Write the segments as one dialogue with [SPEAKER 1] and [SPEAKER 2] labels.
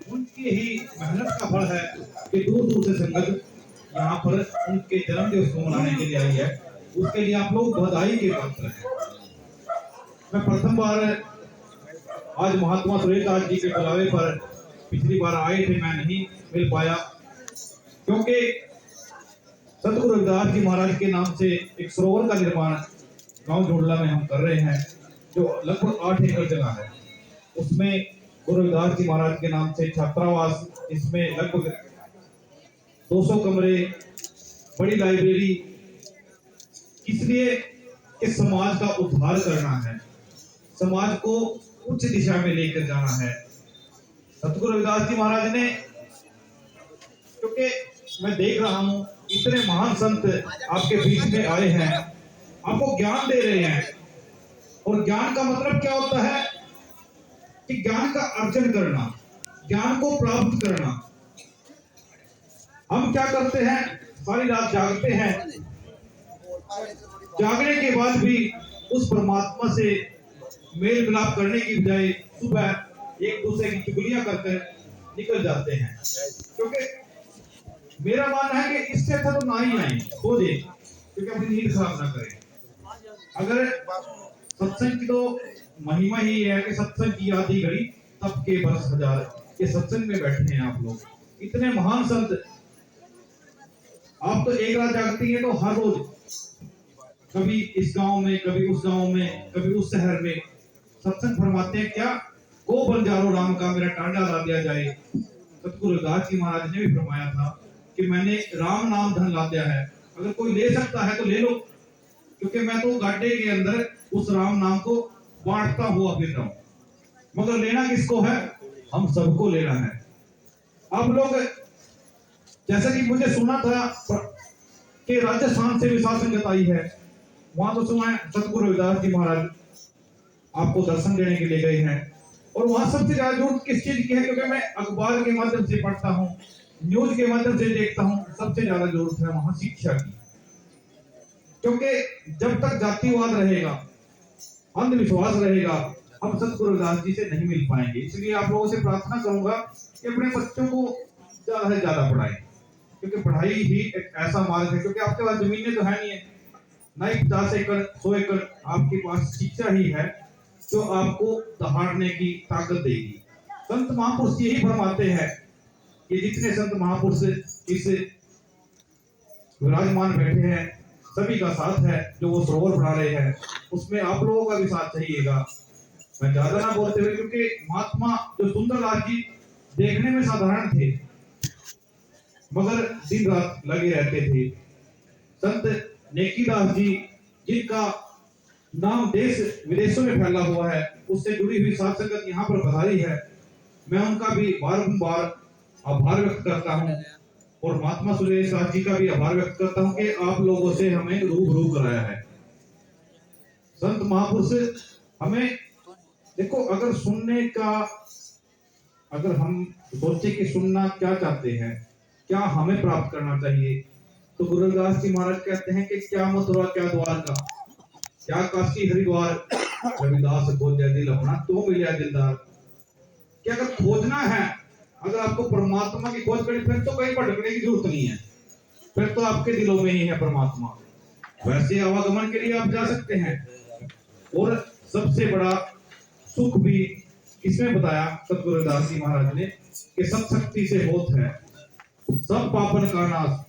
[SPEAKER 1] उनकी ही मेहनत का फल है कि दूर दूर से संगत यहाँ पर उनके जन्म दिवस को मनाने के लिए आई है। उसके लिए आप लोग बधाई के पात्र हैं। मैं प्रथम बार आज महात्मा सुरेशदास जी के बुलावे पर पिछली बार आए थे, मैं नहीं मिल पाया क्योंकि सतगुरु रविदास जी महाराज के नाम से एक सरोवर का निर्माण गांव जोड़ला में हम कर रहे हैं, जो लगभग 8 एकड़ जगह है। उसमें गुरु रविदास जी महाराज के नाम से छात्रावास, इसमें लगभग 200 कमरे, बड़ी लाइब्रेरी, इसलिए कि समाज का उद्धार करना है, समाज को उच्च दिशा में लेकर जाना है। सतगुरु रविदास जी महाराज ने, क्योंकि मैं देख रहा हूं इतने महान संत आपके बीच में आए हैं, आपको ज्ञान दे रहे हैं। और ज्ञान का मतलब क्या होता है कि ज्ञान का अर्जन करना, ज्ञान को प्राप्त करना। हम क्या करते हैं, सारी रात जागते हैं, जागने के बाद भी उस परमात्मा से मेल मिलाप करने की बजाय सुबह एक दूसरे की चुगलियां करके निकल जाते हैं। क्योंकि मेरा मानना है कि इससे अच्छा तो ना ही आए, सो जाए, क्योंकि अपनी नींद खराब ना करें। अगर सत्संग की तो महिमा ही है कि सत्संग की आधी घड़ी तब के बरस हजार, ये सत्संग में बैठे हैं आप लोग, इतने महान संत। आप तो एक रात जागती है तो हर रोज कभी इस गांव में, कभी उस गांव में, कभी उस शहर में सत्संग फरमाते हैं। क्या गो बंजारो राम का मेरा टांडा ला दिया जाए। सतगुरु रविदास जी महाराज ने भी फरमाया था कि मैंने राम नाम धन ला दिया है, अगर कोई ले सकता है तो ले लो, क्योंकि मैं तो गाड्डे के अंदर उस राम नाम को बांटता हुआ फिर रहा हूं। मगर लेना किसको है, हम सबको लेना है। आप लोग, जैसा कि मुझे सुना था कि राजस्थान से भी साथ संगत आई है, वहां तो सुना है सतगुरु रविदास जी महाराज आपको दर्शन देने के लिए गए हैं। और वहां सबसे ज्यादा जरूरत किस चीज की है, क्योंकि मैं अखबार के माध्यम से पढ़ता हूँ, न्यूज के माध्यम से देखता हूँ, सबसे ज्यादा जरूरत है वहां शिक्षा की। क्योंकि जब तक जातिवाद रहेगा, अंधविश्वास रहेगा, हम सतगुरु रविदास जी से नहीं मिल पाएंगे। इसलिए आप लोगों से प्रार्थना करूंगा कि अपने बच्चों को ज्यादा से ज्यादा पढ़ाएं, क्योंकि पढ़ाई ही एक ऐसा मार्ग है। क्योंकि आपके पास जमीनें तो है नहीं है, ना ही 50 एकड़ 100 एकड़, आपके पास शिक्षा ही है जो आपको दहाड़ने की ताकत देगी। संत महापुरुष यही फरमाते हैं कि जितने संत महापुरुष इस विराजमान बैठे हैं, सभी का साथ है जो वो सरोवर बना रहे हैं, उसमें आप लोगों का भी साथ चाहिएगा। मैं ज्यादा ना बोलते हुए, क्योंकि महात्मा जो सुंदरलाल जी देखने में साधारण थे मगर दिन रात लगे रहते थे। संत नेकीदास जी, जिनका नाम देश विदेशों में फैला हुआ है, उससे जुड़ी हुई साथ संगत यहाँ पर पधारी है, मैं उनका भी बारंबार आभार व्यक्त करता हूँ। और महात्मा सुरेशदास जी का भी आभार व्यक्त करता हूँ कि आप लोगों से हमें रूबरू कराया है। संत महापुरुष हमें, देखो, अगर सुनने का, अगर हम सोचे कि सुनना क्या चाहते हैं, क्या हमें प्राप्त करना चाहिए, तो गुरु रविदास जी महाराज कहते हैं कि क्या मथुरा क्या द्वारका, क्या काशी हरिद्वार, रविदास खोजे दिल अपना तो मिला दिलदार। क्या अगर खोजना है, अगर आपको परमात्मा की खोज करनी, फिर तो कहीं भटकने की जरूरत नहीं है, फिर तो आपके दिलों में ही है परमात्मा। वैसे आवागमन के लिए आप जा सकते हैं। और सबसे बड़ा सुख भी इसमें बताया सतगुरु रविदास जी महाराज ने कि सत शक्ति से होत है सब पापन का नाश,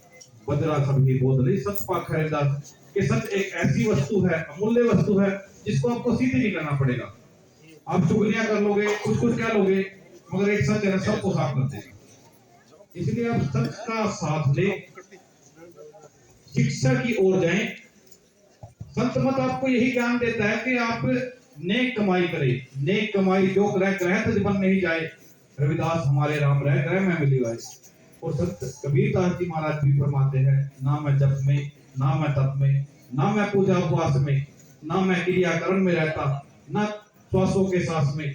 [SPEAKER 1] बजरा सभी बोध नहीं सत पाख हरिदास। कि सच एक ऐसी वस्तु है, अमूल्य वस्तु है, जिसको आपको सीधे नहीं करना पड़ेगा। आप चुगलियां कर लोगे, कुछ कुछ कह लोगे, मगर एक सच है सबको साफ कर देगा। इसलिए आप सच का साथ ले, शिक्षा की ओर जाएं। संत मत आपको यही ज्ञान देता है कि आप नेक कमाई करें, नेक कमाई जो ग्रह जीवन नहीं जाए, रविदास हमारे राम रह ग्रह में मिली वाई। और संत कबीरदास जी महाराज भी फरमाते हैं, ना मैं जप में, ना मैं तप में, ना मैं पूजा उपवास में, ना मैं क्रियाकर्म में रहता, ना श्वासों के सांस में,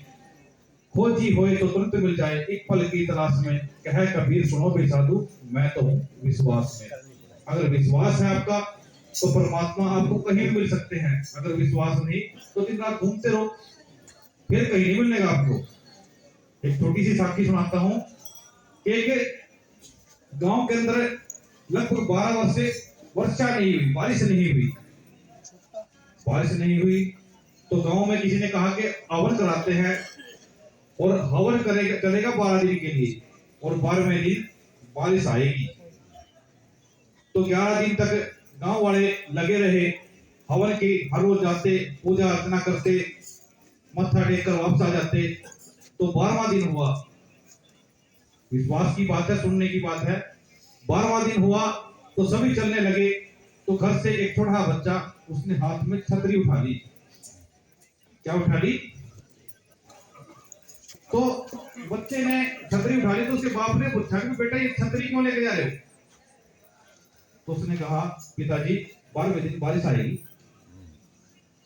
[SPEAKER 1] खोजी होए तो तुरंत मिल जाए एक पल की तलाश में। कहे कबीर सुनो भी साधु, मैं तो हूँ विश्वास में। अगर विश्वास है आपका तो परमात्मा आपको कहीं भी मिल सकते हैं, अगर विश्वास नहीं तो दिन रात घूमते रहो, फिर कहीं नहीं मिलेगा आपको। एक छोटी सी साखी सुनाता हूँ। एक गांव के अंदर लगभग 12 वर्ष से वर्षा नहीं हुई, बारिश नहीं हुई। तो गांव में किसी ने कहा कि हवन कराते हैं, और हवन करेगा चलेगा 12 दिन के लिए, और 12वें दिन बारिश आएगी। तो 11 दिन तक गांव वाले लगे रहे हवन की, हर रोज जाते, पूजा अर्चना करते, मत्था टेक कर वापस आ जाते। तो 12वां दिन हुआ, विश्वास की बात है, सुनने की बात है। 12वां दिन हुआ तो सभी चलने लगे। तो घर से एक छोटा बच्चा, उसने हाथ में छतरी उठा ली। क्या उठा ली? तो बच्चे ने छतरी उठा ली। तो उसके बाप ने पूछा कि बेटा ये छतरी क्यों लेके जा रहे हो? तो उसने कहा पिताजी 12वें दिन बारिश आएगी,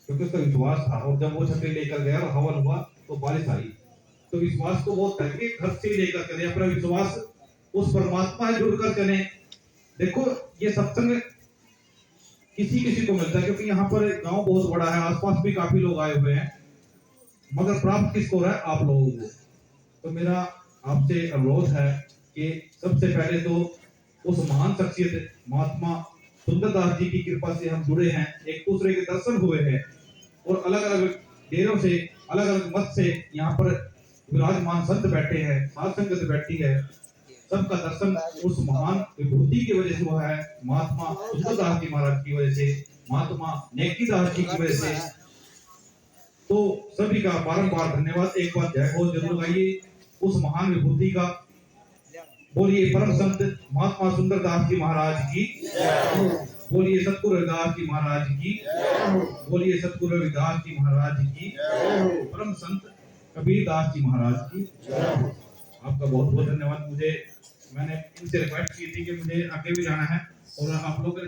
[SPEAKER 1] क्योंकि उसका विश्वास था। और जब वो छतरी लेकर गया और हवन हुआ तो बारिश आई। तो विश्वास को बहुत करके घर से लेकर चले, अपना विश्वास उस परमात्मा से जुड़कर चले। देखो ये सत्संग किसी किसी को मिलता है, क्योंकि यहाँ पर गांव बहुत बड़ा है, आसपास भी काफी लोग आए हुए हैं, मगर प्राप्त किसको रहा है? आप लोगों को। तो मेरा आपसे अनुरोध है कि सबसे पहले तो उस महान शख्सियत महात्मा सुंदरदास जी की कृपा से हम जुड़े हैं, एक दूसरे के दर्शन हुए हैं, और अलग अलग डेरों से, अलग अलग मत से यहाँ पर विराजमान संत बैठे हैं, साध संगत बैठी है। सबका दर्शन उस महान विभूति की वजह से हुआ है, महात्मा सुंदरदास जी महाराज की वजह से, महात्मा नेकीदास जी की वजह से। तो सभी का बारंबार धन्यवाद। एक बार जय हो जरूर गाइए उस महान विभूति का। बोलिए परम संत महात्मा सुंदरदास जी महाराज की, बोलिए सतगुरु रविदास जी महाराज की, बोलिए सतगुरु रविदास जी महाराज की, परम संत कबीरदास जी महाराज की। आपका बहुत बहुत धन्यवाद। मैंने इनसे रिक्वेस्ट की थी कि मुझे आगे भी जाना है, और आप लोग